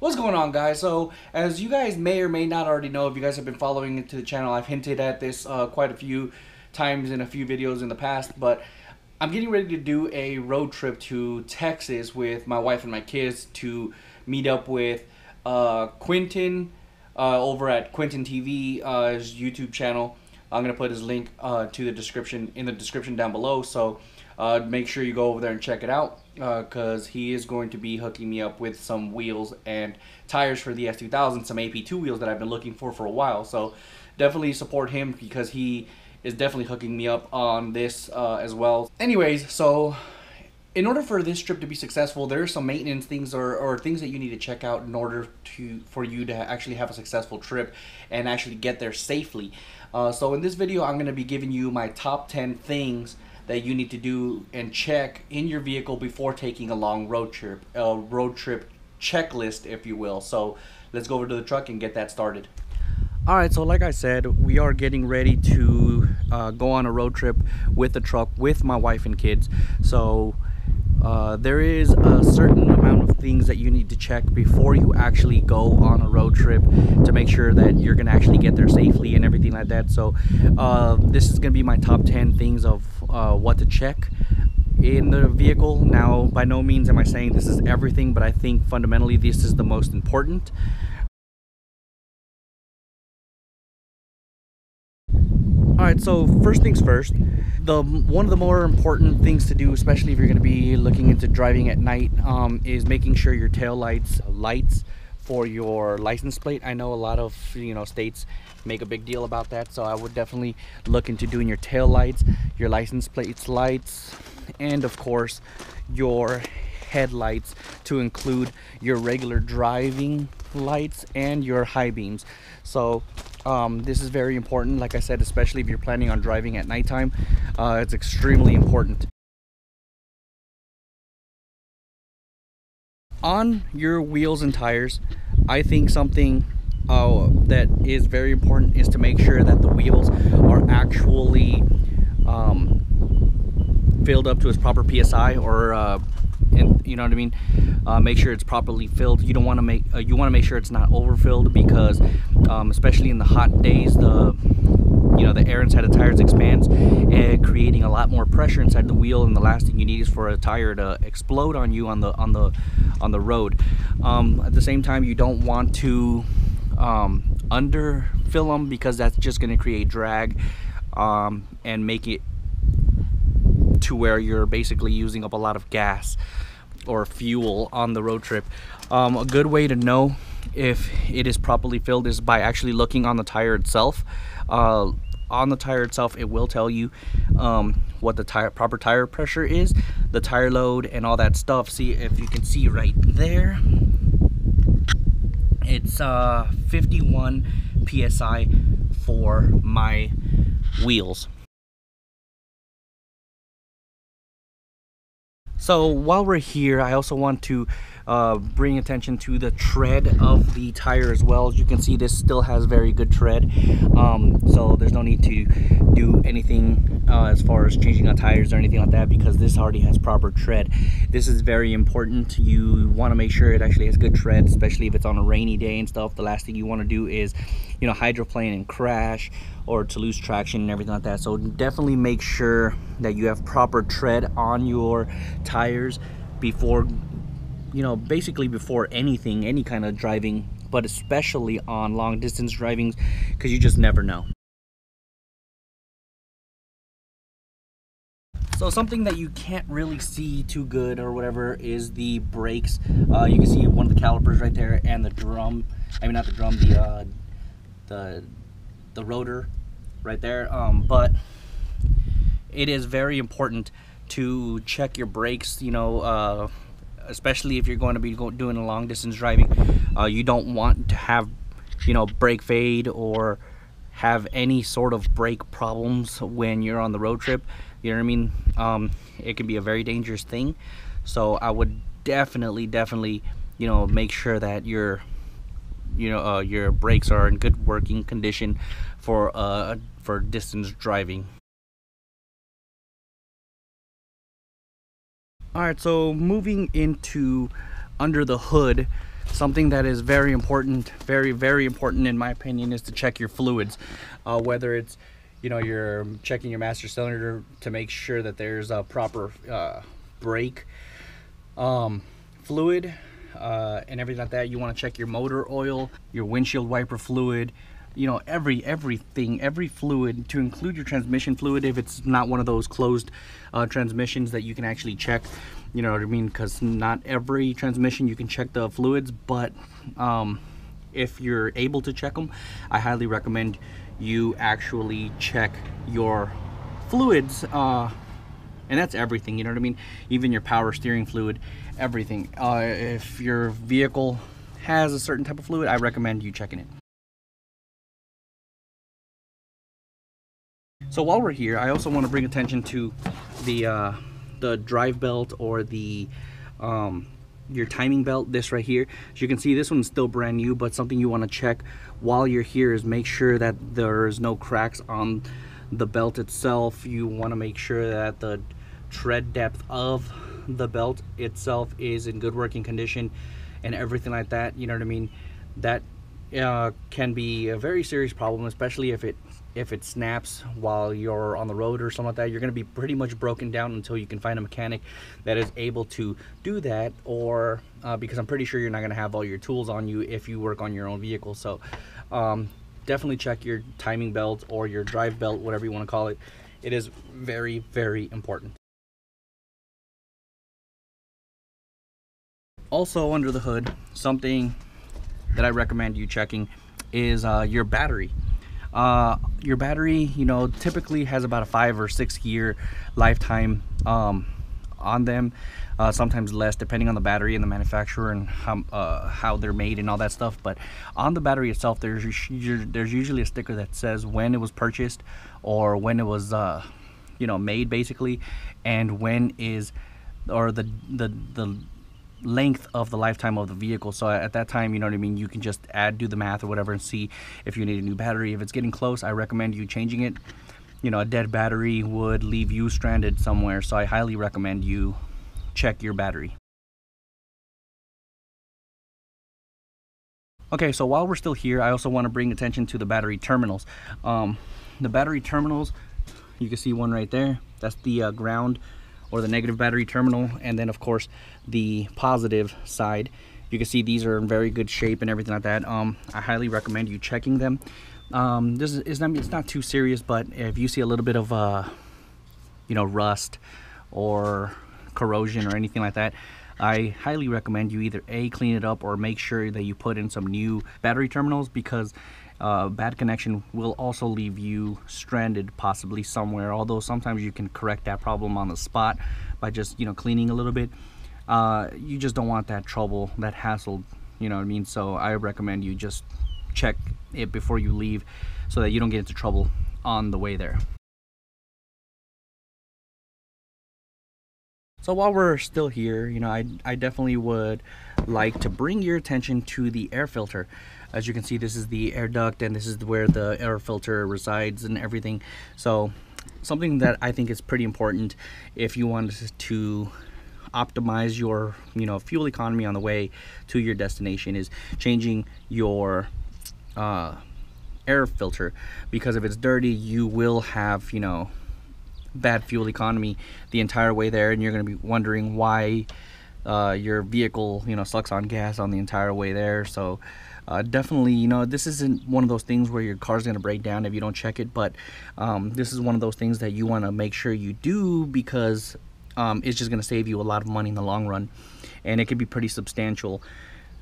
What's going on, guys? So, as you guys may or may not already know, if you guys have been following into the channel, I've hinted at this quite a few times in a few videos in the past, but I'm getting ready to do a road trip to Texas with my wife and my kids to meet up with Quinton over at Quinton TV, his YouTube channel. I'm gonna put his link to the description in the description down below. So make sure you go over there and check it out because he is going to be hooking me up with some wheels and tires for the S2000, some AP2 wheels that I've been looking for a while. So definitely support him because he is definitely hooking me up on this as well. Anyways, so in order for this trip to be successful, there are some maintenance things or things that you need to check out in order for you to actually have a successful trip and actually get there safely. So in this video, I'm going to be giving you my top 10 things that you need to do and check in your vehicle before taking a long road trip checklist, if you will. So let's go over to the truck and get that started. Alright, so like I said, we are getting ready to go on a road trip with the truck with my wife and kids. So there is a certain amount of things that you need to check before you actually go on a road trip to make sure that you're going to actually get there safely and everything like that. So this is going to be my top 10 things of what to check in the vehicle. Now, by no means am I saying this is everything, but I think fundamentally this is the most important. Alright, so first things first, one of the more important things to do, especially if you're going to be looking into driving at night, is making sure your tail lights for your license plate. I know a lot of states make a big deal about that, so I would definitely look into doing your tail lights, your license plates lights, and of course your headlights, to include your regular driving lights and your high beams. So this is very important, like I said, especially if you're planning on driving at nighttime. It's extremely important. On your wheels and tires, I think something that is very important is to make sure that the wheels are actually filled up to its proper PSI, or and you know what I mean, make sure it's properly filled. You don't want to make sure it's not overfilled, because especially in the hot days, the air inside the tires expands, creating a lot more pressure inside the wheel, and the last thing you need is for a tire to explode on you on the road. At the same time, you don't want to underfill them, because that's just going to create drag and make it to where you're basically using up a lot of gas or fuel on the road trip. A good way to know if it is properly filled is by actually looking on the tire itself. On the tire itself, it will tell you what the proper tire pressure is, the tire load, and all that stuff. See if you can see right there, it's 51 psi for my wheels. So while we're here, I also want to bring attention to the tread of the tire as well. As you can see, this still has very good tread, so there's no need to do anything as far as changing out tires or anything like that, because this already has proper tread. This is very important. You want to make sure it actually has good tread, especially if it's on a rainy day and stuff. The last thing you want to do is hydroplane and crash, or to lose traction and everything like that. So definitely make sure that you have proper tread on your tires before, basically before anything, any kind of driving, but especially on long distance driving, because you just never know. So something that you can't really see too good or whatever is the brakes. You can see one of the calipers right there, and the drum, I mean not the drum, the rotor right there. But it is very important to check your brakes, especially if you're going to be doing a long distance driving. You don't want to have brake fade or have any sort of brake problems when you're on the road trip. You know what I mean? It can be a very dangerous thing. So I would definitely make sure that your brakes are in good working condition for distance driving. Alright, so moving into under the hood, something that is very important, very important in my opinion, is to check your fluids. Whether it's, you know, you're checking your master cylinder to make sure that there's a proper brake fluid and everything like that. You want to check your motor oil, your windshield wiper fluid, you know, everything, every fluid, to include your transmission fluid if it's not one of those closed transmissions that you can actually check. You know what I mean? Because not every transmission you can check the fluids, but if you're able to check them, I highly recommend you actually check your fluids, and that's everything, you know what I mean? Even your power steering fluid, everything. If your vehicle has a certain type of fluid, I recommend you checking it. So while we're here, I also want to bring attention to the drive belt, or the your timing belt, this right here. As you can see, this one's still brand new, but something you want to check while you're here is make sure that there's no cracks on the belt itself. You want to make sure that the tread depth of the belt itself is in good working condition and everything like that, you know what I mean? That can be a very serious problem, especially if it snaps while you're on the road or something like that. You're going to be pretty much broken down until you can find a mechanic that is able to do that, or because I'm pretty sure you're not going to have all your tools on you if you work on your own vehicle. So definitely check your timing belt or your drive belt, whatever you want to call it. It is very, very important. Also under the hood, something that I recommend you checking is your battery. Your battery, you know, typically has about a 5 or 6 year lifetime on them, sometimes less depending on the battery and the manufacturer and how they're made and all that stuff. But on the battery itself, there's usually a sticker that says when it was purchased, or when it was you know, made basically, and when is, or the length of the lifetime of the vehicle. So at that time, you know what I mean, you can just do the math or whatever and see if you need a new battery. If it's getting close, I recommend you changing it. You know, a dead battery would leave you stranded somewhere, so I highly recommend you check your battery. Okay, so while we're still here, I also want to bring attention to the battery terminals. The battery terminals, you can see one right there. That's the ground or the negative battery terminal, and then of course the positive side. You can see these are in very good shape and everything like that. I highly recommend you checking them. It's not too serious, but if you see a little bit of you know, rust or corrosion or anything like that, I highly recommend you either clean it up or make sure that you put in some new battery terminals, because bad connection will also leave you stranded possibly somewhere. Although sometimes you can correct that problem on the spot by just, you know, cleaning a little bit. You just don't want that trouble, that hassle, you know what I mean? So I recommend you just check it before you leave so that you don't get into trouble on the way there. So while we're still here, you know, I definitely would like to bring your attention to the air filter. As you can see, this is the air duct, and this is where the air filter resides and everything. So something that I think is pretty important if you want to optimize your, you know, fuel economy on the way to your destination is changing your air filter, because if it's dirty, you will have, you know, bad fuel economy the entire way there, and you're going to be wondering why your vehicle, you know, sucks on gas on the entire way there. So definitely, you know, this isn't one of those things where your car's going to break down if you don't check it, but this is one of those things that you want to make sure you do, because it's just going to save you a lot of money in the long run, and it could be pretty substantial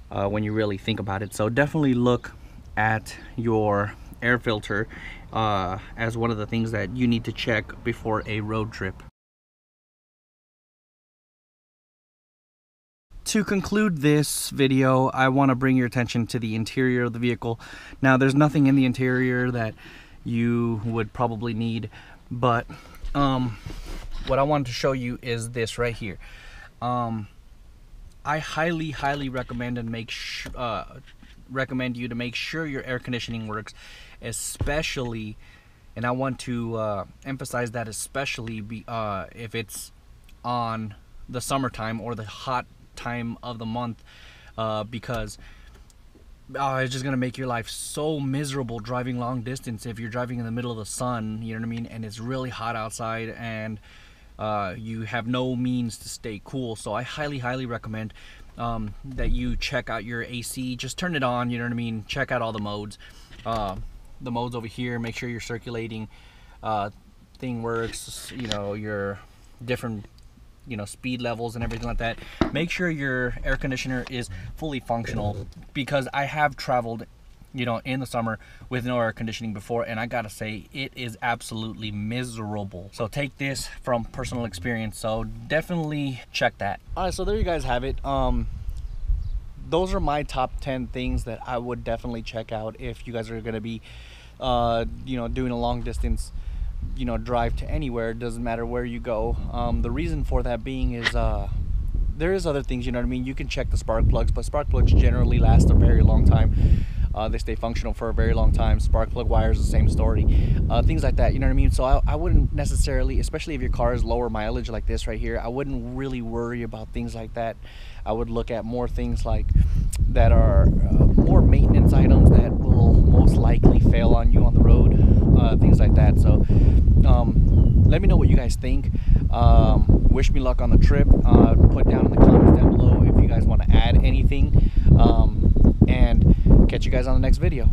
when you really think about it. So definitely look at your air filter as one of the things that you need to check before a road trip. To conclude this video, I want to bring your attention to the interior of the vehicle. Now, there's nothing in the interior that you would probably need, but what I wanted to show you is this right here. I highly recommend recommend you to make sure your air conditioning works, especially, and I want to emphasize that, especially if it's on the summertime or the hot time of the month, because it's just gonna make your life so miserable driving long distance if you're driving in the middle of the sun, you know what I mean, and it's really hot outside, and you have no means to stay cool. So I highly recommend that you check out your AC. Just turn it on, you know what I mean, check out all the modes. The modes over here, make sure your circulating thing works, you know, your different, you know, speed levels and everything like that. Make sure your air conditioner is fully functional, because I have traveled, you know, in the summer with no air conditioning before, and I gotta say, it is absolutely miserable. So take this from personal experience, so definitely check that. All right, so there you guys have it. Those are my top 10 things that I would definitely check out if you guys are gonna be you know, doing a long distance, you know, drive to anywhere. It doesn't matter where you go. The reason for that being is there is other things, you know what I mean. You can check the spark plugs, but spark plugs generally last a very long time. They stay functional for a very long time. Spark plug wires, the same story. Things like that, you know what I mean. So I wouldn't necessarily, especially if your car is lower mileage like this right here, I wouldn't really worry about things like that. I would look at more things like that are more maintenance items that will most likely fail on you on the road, things like that. So let me know what you guys think. Wish me luck on the trip. Put down in the comments down below if you guys want to add anything, and catch you guys on the next video.